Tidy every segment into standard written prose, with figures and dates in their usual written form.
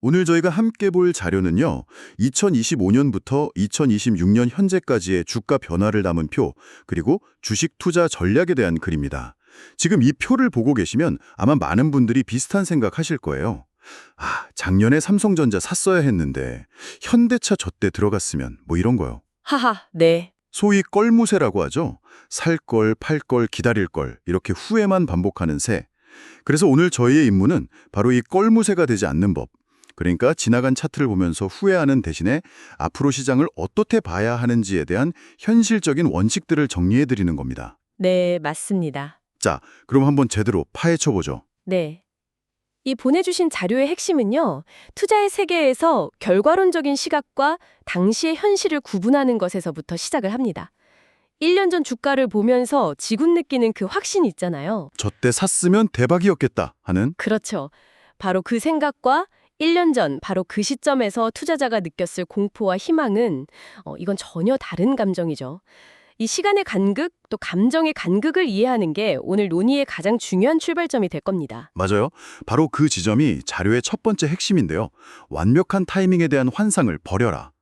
오늘 저희가 함께 볼 자료는요, 2025년부터 2026년 현재까지의 주가 변화를 담은 표, 그리고 주식 투자 전략에 대한 글입니다. 지금 이 표를 보고 계시면 아마 많은 분들이 비슷한 생각 하실 거예요. 작년에 삼성전자 샀어야 했는데, 현대차 저때 들어갔으면, 뭐 이런 거요. 하하, 네. 소위 껄무새라고 하죠. 살 걸, 팔 걸, 기다릴 걸, 이렇게 후회만 반복하는 새. 그래서 오늘 저희의 임무는 바로 이 껄무새가 되지 않는 법. 그러니까 지나간 차트를 보면서 후회하는 대신에 앞으로 시장을 어떻게 봐야 하는지에 대한 현실적인 원칙들을 정리해드리는 겁니다. 네, 맞습니다. 자, 그럼 한번 제대로 파헤쳐보죠. 네. 이 보내주신 자료의 핵심은요, 투자의 세계에서 결과론적인 시각과 당시의 현실을 구분하는 것에서부터 시작을 합니다. 1년 전 주가를 보면서 지금 느끼는 그 확신이 있잖아요. 저때 샀으면 대박이었겠다 하는. 그렇죠. 바로 그 생각과 1년 전 바로 그 시점에서 투자자가 느꼈을 공포와 희망은 이건 전혀 다른 감정이죠. 이 시간의 간극, 또 감정의 간극을 이해하는 게 오늘 논의의 가장 중요한 출발점이 될 겁니다. 맞아요. 바로 그 지점이 자료의 첫 번째 핵심인데요. 완벽한 타이밍에 대한 환상을 버려라.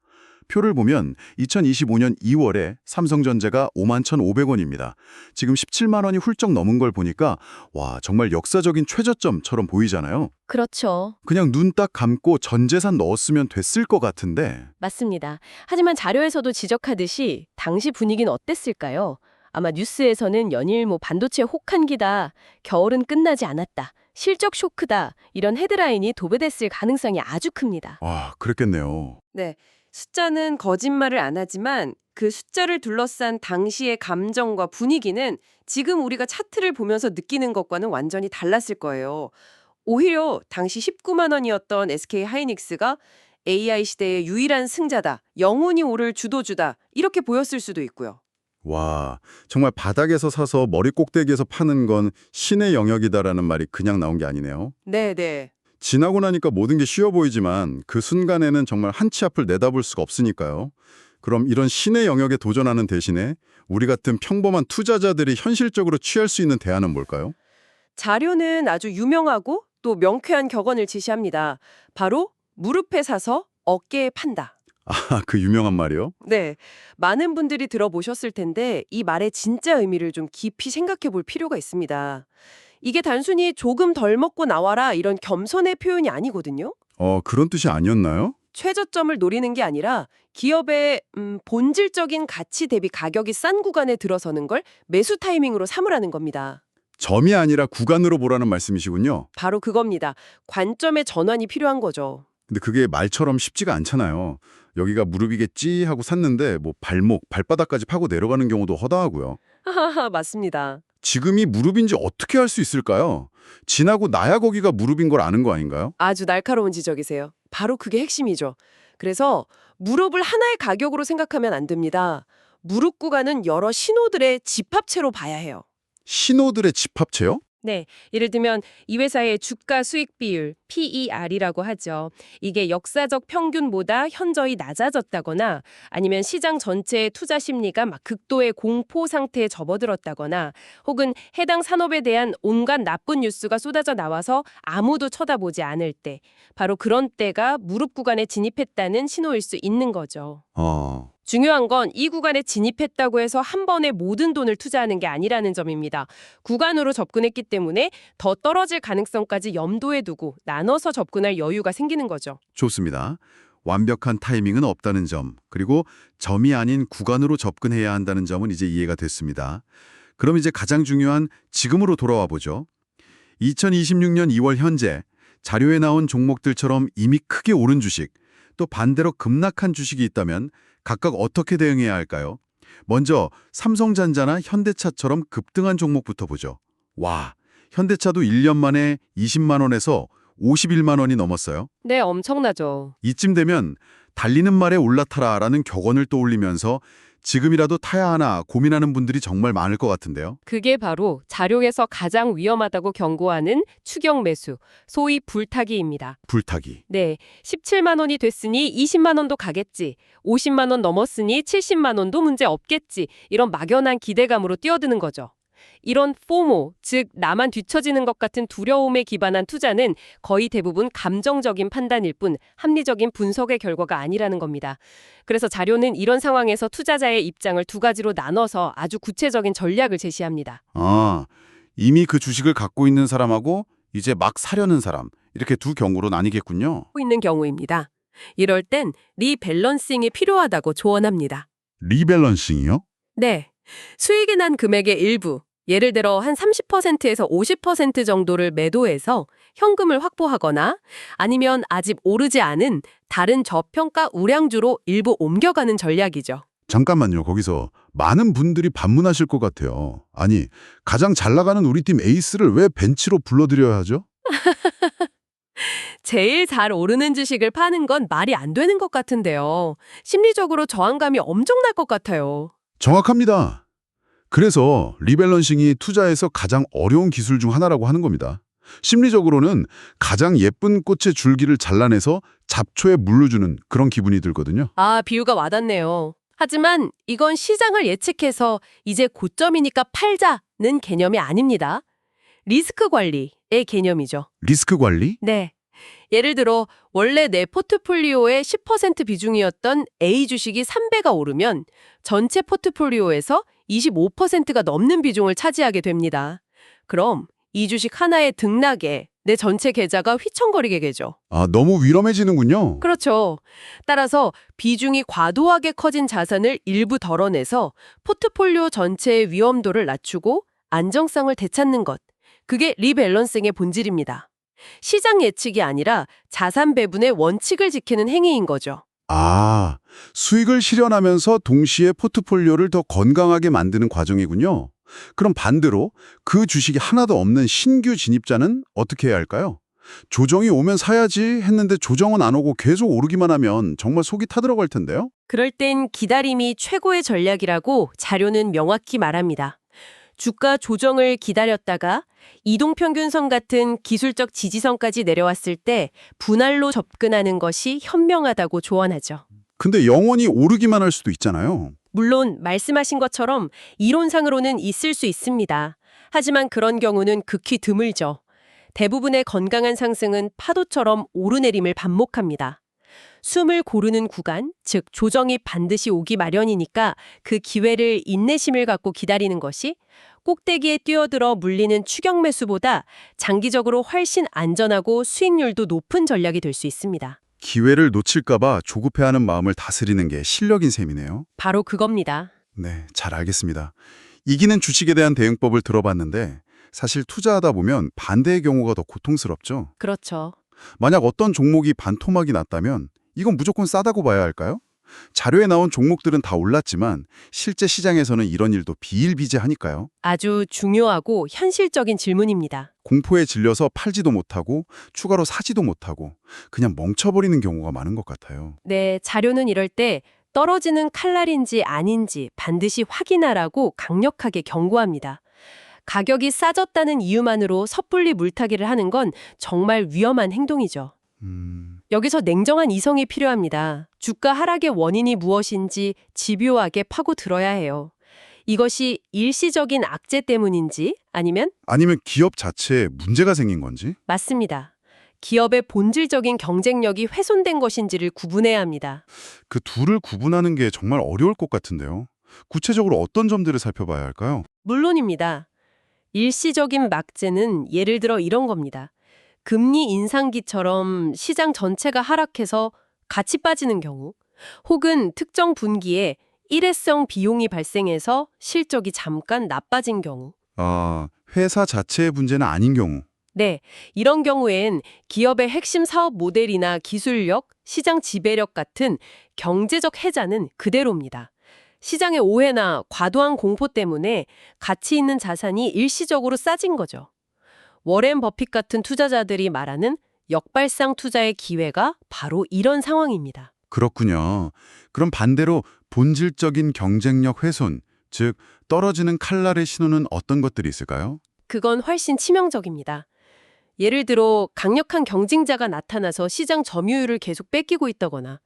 표를 보면 2025년 2월에 삼성전자가 51,500원입니다. 지금 17만 원이 훌쩍 넘은 걸 보니까 와, 정말 역사적인 최저점처럼 보이잖아요. 그렇죠. 그냥 눈 딱 감고 전 재산 넣었으면 됐을 것 같은데. 맞습니다. 하지만 자료에서도 지적하듯이 당시 분위기는 어땠을까요? 아마 뉴스에서는 연일 반도체 혹한기다, 겨울은 끝나지 않았다, 실적 쇼크다 이런 헤드라인이 도배됐을 가능성이 아주 큽니다. 와, 그랬겠네요. 네. 숫자는 거짓말을 안 하지만 그 숫자를 둘러싼 당시의 감정과 분위기는 지금 우리가 차트를 보면서 느끼는 것과는 완전히 달랐을 거예요. 오히려 당시 19만 원이었던 SK 하이닉스가 AI 시대의 유일한 승자다, 영원히 오를 주도주다 이렇게 보였을 수도 있고요. 와, 정말 바닥에서 사서 머리 꼭대기에서 파는 건 신의 영역이다라는 말이 그냥 나온 게 아니네요. 네. 지나고 나니까 모든 게 쉬워 보이지만 그 순간에는 정말 한 치 앞을 내다볼 수가 없으니까요. 그럼 이런 신의 영역에 도전하는 대신에 우리 같은 평범한 투자자들이 현실적으로 취할 수 있는 대안은 뭘까요? 자료는 아주 유명하고 또 명쾌한 격언을 지시합니다. 바로 무릎에 사서 어깨에 판다. 그 유명한 말이요? 네, 많은 분들이 들어보셨을 텐데 이 말의 진짜 의미를 좀 깊이 생각해 볼 필요가 있습니다. 이게 단순히 조금 덜 먹고 나와라 이런 겸손의 표현이 아니거든요. 그런 뜻이 아니었나요? 최저점을 노리는 게 아니라 기업의 본질적인 가치 대비 가격이 싼 구간에 들어서는 걸 매수 타이밍으로 삼으라는 겁니다. 점이 아니라 구간으로 보라는 말씀이시군요. 바로 그겁니다. 관점의 전환이 필요한 거죠. 근데 그게 말처럼 쉽지가 않잖아요. 여기가 무릎이겠지 하고 샀는데 뭐 발목, 발바닥까지 파고 내려가는 경우도 허다하고요. 하하하, 맞습니다. 지금이 무릎인지 어떻게 알 수 있을까요? 지나고 나야 거기가 무릎인 걸 아는 거 아닌가요? 아주 날카로운 지적이세요. 바로 그게 핵심이죠. 그래서 무릎을 하나의 가격으로 생각하면 안 됩니다. 무릎 구간은 여러 신호들의 집합체로 봐야 해요. 신호들의 집합체요? 네, 예를 들면 이 회사의 주가 수익 비율, PER이라고 하죠. 이게 역사적 평균보다 현저히 낮아졌다거나 아니면 시장 전체의 투자 심리가 극도의 공포 상태에 접어들었다거나 혹은 해당 산업에 대한 온갖 나쁜 뉴스가 쏟아져 나와서 아무도 쳐다보지 않을 때, 바로 그런 때가 무릎 구간에 진입했다는 신호일 수 있는 거죠. 중요한 건 이 구간에 진입했다고 해서 한 번에 모든 돈을 투자하는 게 아니라는 점입니다. 구간으로 접근했기 때문에 더 떨어질 가능성까지 염두에 두고 나눠서 접근할 여유가 생기는 거죠. 좋습니다. 완벽한 타이밍은 없다는 점, 그리고 점이 아닌 구간으로 접근해야 한다는 점은 이제 이해가 됐습니다. 그럼 이제 가장 중요한 지금으로 돌아와 보죠. 2026년 2월 현재 자료에 나온 종목들처럼 이미 크게 오른 주식, 또 반대로 급락한 주식이 있다면 각각 어떻게 대응해야 할까요? 먼저 삼성전자나 현대차처럼 급등한 종목부터 보죠. 와, 현대차도 1년 만에 20만 원에서 51만 원이 넘었어요. 네, 엄청나죠. 이쯤 되면 달리는 말에 올라타라라는 격언을 떠올리면서 지금이라도 타야 하나 고민하는 분들이 정말 많을 것 같은데요. 그게 바로 자료에서 가장 위험하다고 경고하는 추격 매수, 소위 불타기입니다. 불타기. 네, 17만 원이 됐으니 20만 원도 가겠지. 50만 원 넘었으니 70만 원도 문제 없겠지. 이런 막연한 기대감으로 뛰어드는 거죠. 이런 포모, 즉 나만 뒤처지는 것 같은 두려움에 기반한 투자는 거의 대부분 감정적인 판단일 뿐 합리적인 분석의 결과가 아니라는 겁니다. 그래서 자료는 이런 상황에서 투자자의 입장을 두 가지로 나눠서 아주 구체적인 전략을 제시합니다. 아, 이미 그 주식을 갖고 있는 사람하고 이제 막 사려는 사람, 이렇게 두 경우로 나뉘겠군요. 하고 있는 경우입니다. 이럴 땐 리밸런싱이 필요하다고 조언합니다. 리밸런싱이요? 네. 수익이 난 금액의 일부, 예를 들어 한 30%에서 50% 정도를 매도해서 현금을 확보하거나 아니면 아직 오르지 않은 다른 저평가 우량주로 일부 옮겨가는 전략이죠. 잠깐만요. 거기서 많은 분들이 반문하실 것 같아요. 아니, 가장 잘 나가는 우리 팀 에이스를 왜 벤치로 불러들여야 하죠? 제일 잘 오르는 주식을 파는 건 말이 안 되는 것 같은데요. 심리적으로 저항감이 엄청날 것 같아요. 정확합니다. 그래서 리밸런싱이 투자에서 가장 어려운 기술 중 하나라고 하는 겁니다. 심리적으로는 가장 예쁜 꽃의 줄기를 잘라내서 잡초에 물려주는 그런 기분이 들거든요. 아, 비유가 와닿네요. 하지만 이건 시장을 예측해서 이제 고점이니까 팔자는 개념이 아닙니다. 리스크 관리의 개념이죠. 리스크 관리? 네. 예를 들어 원래 내 포트폴리오의 10% 비중이었던 A 주식이 3배가 오르면 전체 포트폴리오에서 25%가 넘는 비중을 차지하게 됩니다. 그럼 이 주식 하나의 등락에 내 전체 계좌가 휘청거리게 되죠. 아, 너무 위험해지는군요. 그렇죠. 따라서 비중이 과도하게 커진 자산을 일부 덜어내서 포트폴리오 전체의 위험도를 낮추고 안정성을 되찾는 것. 그게 리밸런싱의 본질입니다. 시장 예측이 아니라 자산 배분의 원칙을 지키는 행위인 거죠. 아, 수익을 실현하면서 동시에 포트폴리오를 더 건강하게 만드는 과정이군요. 그럼 반대로 그 주식이 하나도 없는 신규 진입자는 어떻게 해야 할까요? 조정이 오면 사야지 했는데 조정은 안 오고 계속 오르기만 하면 정말 속이 타들어갈 텐데요? 그럴 땐 기다림이 최고의 전략이라고 자료는 명확히 말합니다. 주가 조정을 기다렸다가 이동평균선 같은 기술적 지지선까지 내려왔을 때 분할로 접근하는 것이 현명하다고 조언하죠. 근데 영원히 오르기만 할 수도 있잖아요. 물론 말씀하신 것처럼 이론상으로는 있을 수 있습니다. 하지만 그런 경우는 극히 드물죠. 대부분의 건강한 상승은 파도처럼 오르내림을 반복합니다. 숨을 고르는 구간, 즉 조정이 반드시 오기 마련이니까 그 기회를 인내심을 갖고 기다리는 것이 꼭대기에 뛰어들어 물리는 추격 매수보다 장기적으로 훨씬 안전하고 수익률도 높은 전략이 될 수 있습니다. 기회를 놓칠까봐 조급해하는 마음을 다스리는 게 실력인 셈이네요. 바로 그겁니다. 네, 잘 알겠습니다. 이기는 주식에 대한 대응법을 들어봤는데 사실 투자하다 보면 반대의 경우가 더 고통스럽죠. 그렇죠. 만약 어떤 종목이 반토막이 났다면 이건 무조건 싸다고 봐야 할까요? 자료에 나온 종목들은 다 올랐지만 실제 시장에서는 이런 일도 비일비재하니까요. 아주 중요하고 현실적인 질문입니다. 공포에 질려서 팔지도 못하고 추가로 사지도 못하고 그냥 멈춰버리는 경우가 많은 것 같아요. 네, 자료는 이럴 때 떨어지는 칼날인지 아닌지 반드시 확인하라고 강력하게 경고합니다. 가격이 싸졌다는 이유만으로 섣불리 물타기를 하는 건 정말 위험한 행동이죠. 여기서 냉정한 이성이 필요합니다. 주가 하락의 원인이 무엇인지 집요하게 파고 들어야 해요. 이것이 일시적인 악재 때문인지 아니면 기업 자체에 문제가 생긴 건지? 맞습니다. 기업의 본질적인 경쟁력이 훼손된 것인지를 구분해야 합니다. 그 둘을 구분하는 게 정말 어려울 것 같은데요. 구체적으로 어떤 점들을 살펴봐야 할까요? 물론입니다. 일시적인 막재는 예를 들어 이런 겁니다. 금리 인상기처럼 시장 전체가 하락해서 같이 빠지는 경우, 혹은 특정 분기에 일회성 비용이 발생해서 실적이 잠깐 나빠진 경우. 아, 회사 자체의 문제는 아닌 경우. 네, 이런 경우엔 기업의 핵심 사업 모델이나 기술력, 시장 지배력 같은 경제적 해자는 그대로입니다. 시장의 오해나 과도한 공포 때문에 가치 있는 자산이 일시적으로 싸진 거죠. 워렌 버핏 같은 투자자들이 말하는 역발상 투자의 기회가 바로 이런 상황입니다. 그렇군요. 그럼 반대로 본질적인 경쟁력 훼손, 즉 떨어지는 칼날의 신호는 어떤 것들이 있을까요? 그건 훨씬 치명적입니다. 예를 들어 강력한 경쟁자가 나타나서 시장 점유율을 계속 뺏기고 있다거나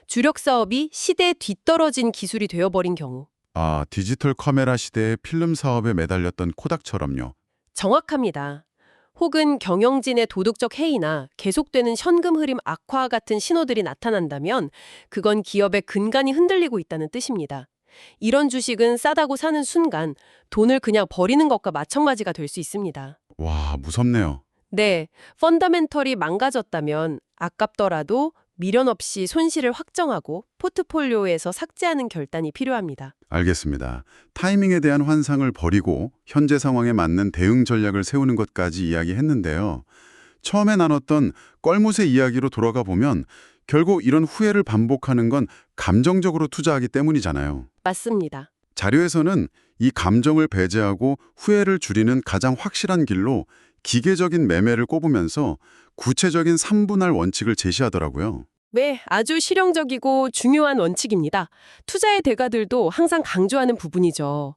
주력 사업이 시대에 뒤떨어진 기술이 되어버린 경우, 아, 디지털 카메라 시대의 필름 사업에 매달렸던 코닥처럼요. 정확합니다. 혹은 경영진의 도덕적 해이나 계속되는 현금 흐림 악화 같은 신호들이 나타난다면 그건 기업의 근간이 흔들리고 있다는 뜻입니다. 이런 주식은 싸다고 사는 순간 돈을 그냥 버리는 것과 마찬가지가 될 수 있습니다. 와, 무섭네요. 네, 펀더멘털이 망가졌다면 아깝더라도 미련 없이 손실을 확정하고 포트폴리오에서 삭제하는 결단이 필요합니다. 알겠습니다. 타이밍에 대한 환상을 버리고 현재 상황에 맞는 대응 전략을 세우는 것까지 이야기했는데요. 처음에 나눴던 껄무새 이야기로 돌아가 보면 결국 이런 후회를 반복하는 건 감정적으로 투자하기 때문이잖아요. 맞습니다. 자료에서는 이 감정을 배제하고 후회를 줄이는 가장 확실한 길로 기계적인 매매를 꼽으면서 구체적인 3분할 원칙을 제시하더라고요. 네, 아주 실용적이고 중요한 원칙입니다. 투자의 대가들도 항상 강조하는 부분이죠.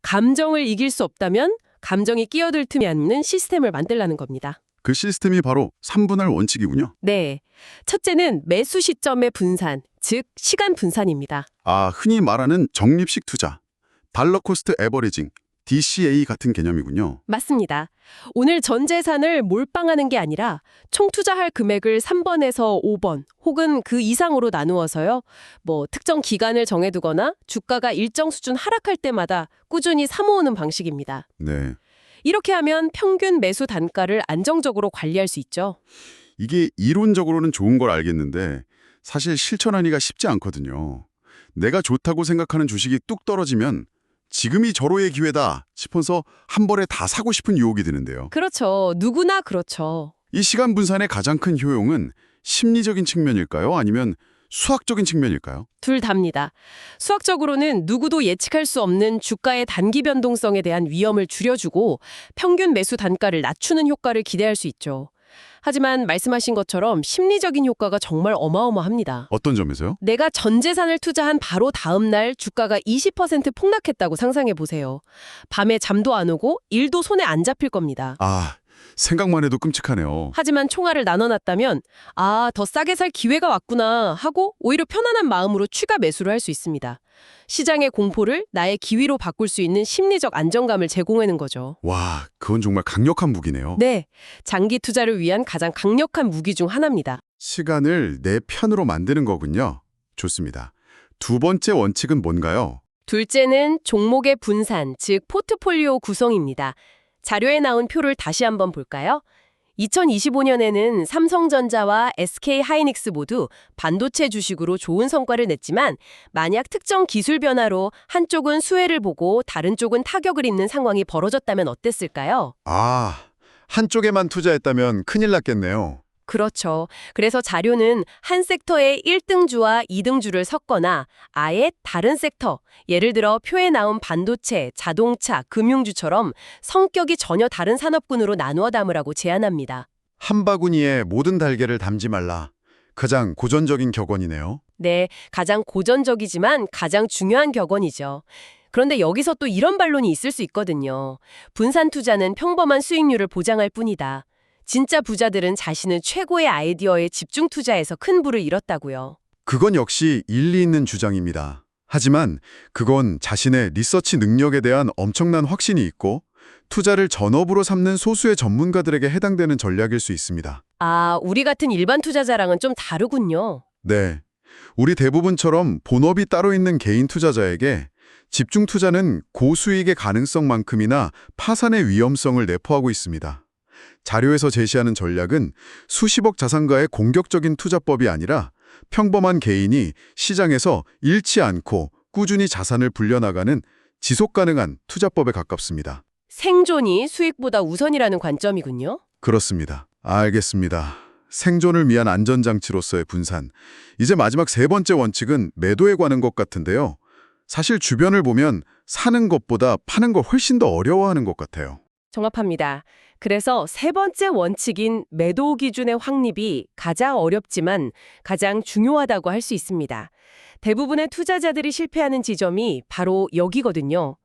감정을 이길 수 없다면 감정이 끼어들 틈이 없는 시스템을 만들라는 겁니다. 그 시스템이 바로 3분할 원칙이군요. 네, 첫째는 매수 시점의 분산, 즉 시간 분산입니다. 아, 흔히 말하는 적립식 투자, 달러 코스트 에버리징, DCA 같은 개념이군요. 맞습니다. 오늘 전 재산을 몰빵하는 게 아니라 총 투자할 금액을 3번에서 5번 혹은 그 이상으로 나누어서요. 특정 기간을 정해두거나 주가가 일정 수준 하락할 때마다 꾸준히 사모으는 방식입니다. 네. 이렇게 하면 평균 매수 단가를 안정적으로 관리할 수 있죠. 이게 이론적으로는 좋은 걸 알겠는데 사실 실천하기가 쉽지 않거든요. 내가 좋다고 생각하는 주식이 뚝 떨어지면 지금이 절호의 기회다 싶어서 한 번에 다 사고 싶은 유혹이 드는데요. 그렇죠. 누구나 그렇죠. 이 시간 분산의 가장 큰 효용은 심리적인 측면일까요? 아니면 수학적인 측면일까요? 둘 다입니다. 수학적으로는 누구도 예측할 수 없는 주가의 단기 변동성에 대한 위험을 줄여주고 평균 매수 단가를 낮추는 효과를 기대할 수 있죠. 하지만 말씀하신 것처럼 심리적인 효과가 정말 어마어마합니다. 어떤 점에서요? 내가 전 재산을 투자한 바로 다음 날 주가가 20% 폭락했다고 상상해 보세요. 밤에 잠도 안 오고 일도 손에 안 잡힐 겁니다. 아, 생각만 해도 끔찍하네요. 하지만 총알을 나눠놨다면 더 싸게 살 기회가 왔구나 하고 오히려 편안한 마음으로 추가 매수를 할 수 있습니다. 시장의 공포를 나의 기회로 바꿀 수 있는 심리적 안정감을 제공하는 거죠. 와, 그건 정말 강력한 무기네요. 네, 장기 투자를 위한 가장 강력한 무기 중 하나입니다. 시간을 내 편으로 만드는 거군요. 좋습니다. 두 번째 원칙은 뭔가요? 둘째는 종목의 분산, 즉 포트폴리오 구성입니다. 자료에 나온 표를 다시 한번 볼까요? 2025년에는 삼성전자와 SK하이닉스 모두 반도체 주식으로 좋은 성과를 냈지만 만약 특정 기술 변화로 한쪽은 수혜를 보고 다른 쪽은 타격을 입는 상황이 벌어졌다면 어땠을까요? 아, 한쪽에만 투자했다면 큰일 났겠네요. 그렇죠. 그래서 자료는 한 섹터의 1등주와 2등주를 섞거나 아예 다른 섹터, 예를 들어 표에 나온 반도체, 자동차, 금융주처럼 성격이 전혀 다른 산업군으로 나누어 담으라고 제안합니다. 한 바구니에 모든 달걀을 담지 말라. 가장 고전적인 격언이네요. 네, 가장 고전적이지만 가장 중요한 격언이죠. 그런데 여기서 또 이런 반론이 있을 수 있거든요. 분산 투자는 평범한 수익률을 보장할 뿐이다. 진짜 부자들은 자신의 최고의 아이디어에 집중 투자해서 큰 부를 잃었다고요. 그건 역시 일리 있는 주장입니다. 하지만 그건 자신의 리서치 능력에 대한 엄청난 확신이 있고 투자를 전업으로 삼는 소수의 전문가들에게 해당되는 전략일 수 있습니다. 우리 같은 일반 투자자랑은 좀 다르군요. 네. 우리 대부분처럼 본업이 따로 있는 개인 투자자에게 집중 투자는 고수익의 가능성만큼이나 파산의 위험성을 내포하고 있습니다. 자료에서 제시하는 전략은 수십억 자산가의 공격적인 투자법이 아니라 평범한 개인이 시장에서 잃지 않고 꾸준히 자산을 불려나가는 지속가능한 투자법에 가깝습니다. 생존이 수익보다 우선이라는 관점이군요. 그렇습니다. 알겠습니다. 생존을 위한 안전장치로서의 분산. 이제 마지막 세 번째 원칙은 매도에 관한 것 같은데요. 사실 주변을 보면 사는 것보다 파는 걸 훨씬 더 어려워하는 것 같아요. 정확합니다. 그래서 세 번째 원칙인 매도 기준의 확립이 가장 어렵지만 가장 중요하다고 할 수 있습니다. 대부분의 투자자들이 실패하는 지점이 바로 여기거든요.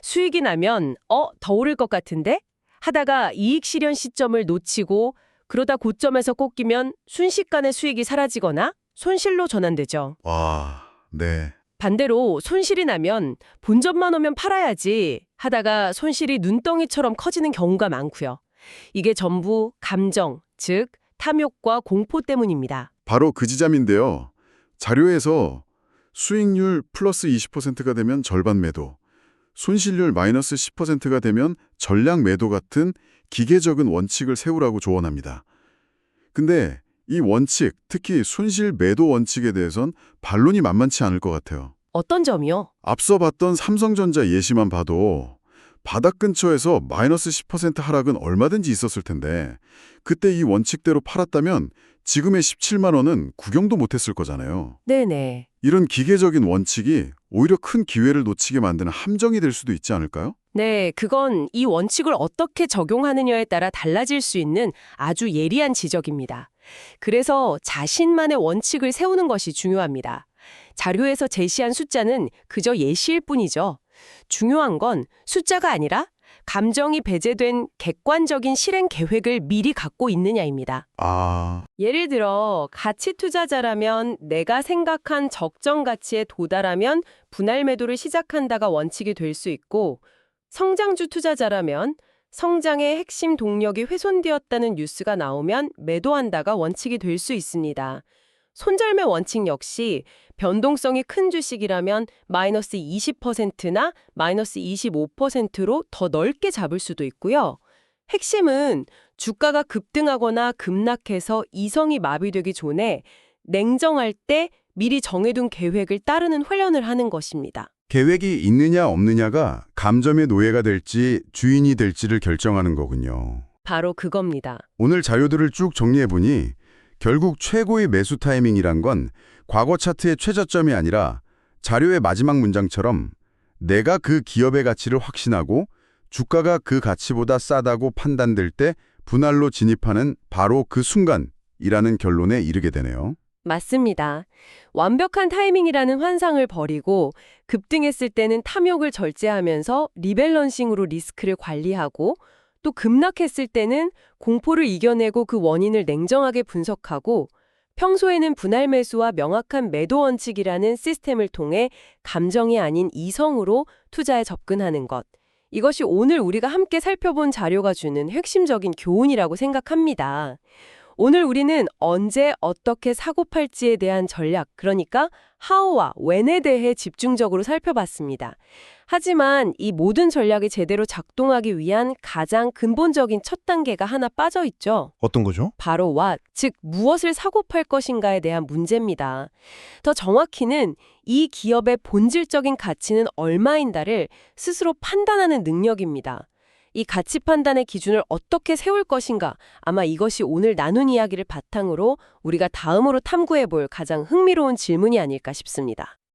수익이 나면 더 오를 것 같은데? 하다가 이익 실현 시점을 놓치고 그러다 고점에서 꺾이면 순식간에 수익이 사라지거나 손실로 전환되죠. 와, 네. 반대로 손실이 나면 본전만 오면 팔아야지 하다가 손실이 눈덩이처럼 커지는 경우가 많고요. 이게 전부 감정, 즉 탐욕과 공포 때문입니다. 바로 그 지점인데요. 자료에서 수익률 플러스 20%가 되면 절반 매도, 손실률 마이너스 10%가 되면 전량 매도 같은 기계적인 원칙을 세우라고 조언합니다. 근데 이 원칙, 특히 손실 매도 원칙에 대해선 반론이 만만치 않을 것 같아요. 어떤 점이요? 앞서 봤던 삼성전자 예시만 봐도 바닥 근처에서 마이너스 10% 하락은 얼마든지 있었을 텐데 그때 이 원칙대로 팔았다면 지금의 17만 원은 구경도 못했을 거잖아요. 네네. 이런 기계적인 원칙이 오히려 큰 기회를 놓치게 만드는 함정이 될 수도 있지 않을까요? 네, 그건 이 원칙을 어떻게 적용하느냐에 따라 달라질 수 있는 아주 예리한 지적입니다. 그래서 자신만의 원칙을 세우는 것이 중요합니다. 자료에서 제시한 숫자는 그저 예시일 뿐이죠. 중요한 건 숫자가 아니라 감정이 배제된 객관적인 실행 계획을 미리 갖고 있느냐입니다. 예를 들어 가치 투자자라면 내가 생각한 적정 가치에 도달하면 분할 매도를 시작한다가 원칙이 될 수 있고, 성장주 투자자라면 성장의 핵심 동력이 훼손되었다는 뉴스가 나오면 매도한다가 원칙이 될 수 있습니다. 손절매 원칙 역시 변동성이 큰 주식이라면 마이너스 20%나 마이너스 25%로 더 넓게 잡을 수도 있고요. 핵심은 주가가 급등하거나 급락해서 이성이 마비되기 전에 냉정할 때 미리 정해둔 계획을 따르는 훈련을 하는 것입니다. 계획이 있느냐 없느냐가 감점의 노예가 될지 주인이 될지를 결정하는 거군요. 바로 그겁니다. 오늘 자료들을 쭉 정리해보니 결국 최고의 매수 타이밍이란 건 과거 차트의 최저점이 아니라 자료의 마지막 문장처럼 내가 그 기업의 가치를 확신하고 주가가 그 가치보다 싸다고 판단될 때 분할로 진입하는 바로 그 순간이라는 결론에 이르게 되네요. 맞습니다. 완벽한 타이밍이라는 환상을 버리고 급등했을 때는 탐욕을 절제하면서 리밸런싱으로 리스크를 관리하고, 또 급락했을 때는 공포를 이겨내고 그 원인을 냉정하게 분석하고, 평소에는 분할 매수와 명확한 매도 원칙이라는 시스템을 통해 감정이 아닌 이성으로 투자에 접근하는 것. 이것이 오늘 우리가 함께 살펴본 자료가 주는 핵심적인 교훈이라고 생각합니다. 오늘 우리는 언제 어떻게 사고 팔지에 대한 전략, 그러니까 how와 when에 대해 집중적으로 살펴봤습니다. 하지만 이 모든 전략이 제대로 작동하기 위한 가장 근본적인 첫 단계가 하나 빠져 있죠. 어떤 거죠? 바로 what, 즉 무엇을 사고 팔 것인가에 대한 문제입니다. 더 정확히는 이 기업의 본질적인 가치는 얼마인가를 스스로 판단하는 능력입니다. 이 가치 판단의 기준을 어떻게 세울 것인가, 아마 이것이 오늘 나눈 이야기를 바탕으로 우리가 다음으로 탐구해 볼 가장 흥미로운 질문이 아닐까 싶습니다.